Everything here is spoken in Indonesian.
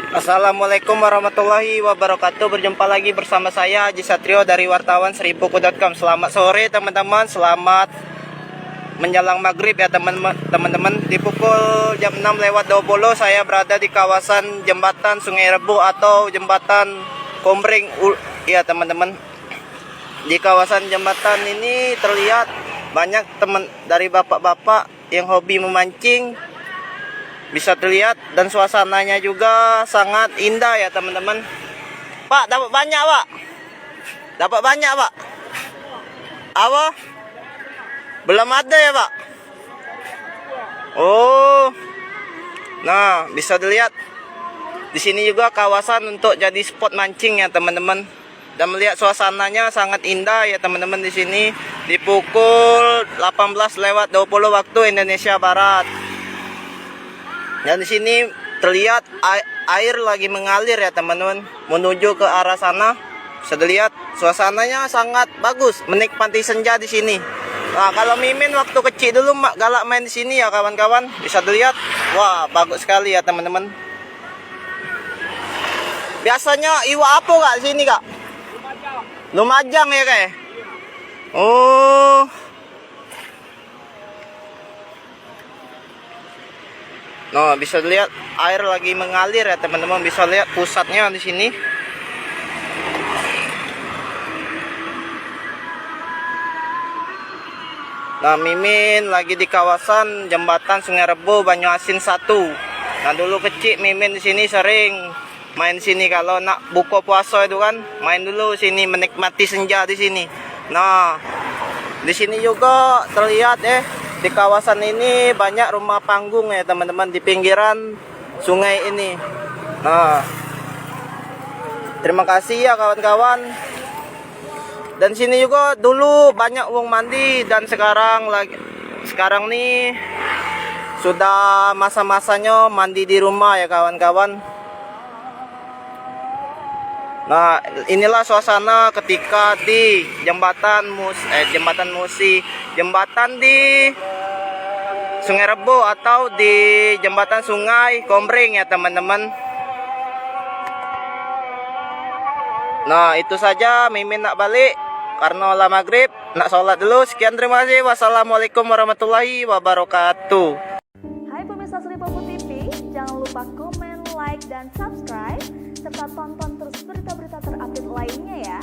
Assalamualaikum warahmatullahi wabarakatuh. Berjumpa lagi bersama saya Haji Satrio dari wartawan seribuku.com. Selamat sore teman-teman. Selamat menjelang maghrib ya teman-teman. Di pukul jam 6:20 saya berada di kawasan jembatan Sungai Rebu atau jembatan Kombring ya teman-teman. Di kawasan jembatan ini terlihat banyak teman dari bapak-bapak yang hobi memancing. Bisa terlihat dan suasananya juga sangat indah ya teman-teman. Pak, dapat banyak Pak? Dapat banyak Pak? Apa? Belum ada ya Pak? Oh. Nah, bisa dilihat di sini juga kawasan untuk jadi spot mancing ya teman-teman. Dan melihat suasananya sangat indah ya teman-teman di sini di pukul 18:20 waktu Indonesia Barat. Dan di sini terlihat air lagi mengalir ya teman-teman menuju ke arah sana. Bisa dilihat suasananya sangat bagus, menikmati senja di sini. Nah, kalau Mimin waktu kecil dulu galak main di sini ya kawan-kawan. Bisa dilihat, wah bagus sekali ya teman-teman. Biasanya iwa apa kak di sini kak? Lumajang ya kak? Oh. Nah, bisa dilihat air lagi mengalir ya teman-teman. Bisa lihat pusatnya di sini. Nah, Mimin lagi di kawasan jembatan Sungai Rebu Banyuasin 1. Nah, dulu kecil Mimin di sini sering main sini kalau nak buka puasa itu kan, main dulu sini menikmati senja di sini. Nah, di sini juga terlihat di kawasan ini banyak rumah panggung ya teman-teman di pinggiran sungai ini. Nah, terima kasih ya kawan-kawan. Dan sini juga dulu banyak uang mandi dan sekarang nih sudah masa-masanya mandi di rumah ya kawan-kawan. Nah, inilah suasana ketika di jembatan di Sungai Rebu atau di jembatan Sungai Kombring ya teman-teman. Nah, itu saja Mimin nak balik karena olah maghrib, nak sholat dulu. Sekian, terima kasih. Wassalamualaikum warahmatullahi wabarakatuh. Hai pemirsa Seribuku TV, jangan lupa komen, like, dan subscribe serta tonton terus berita-berita terupdate lainnya ya.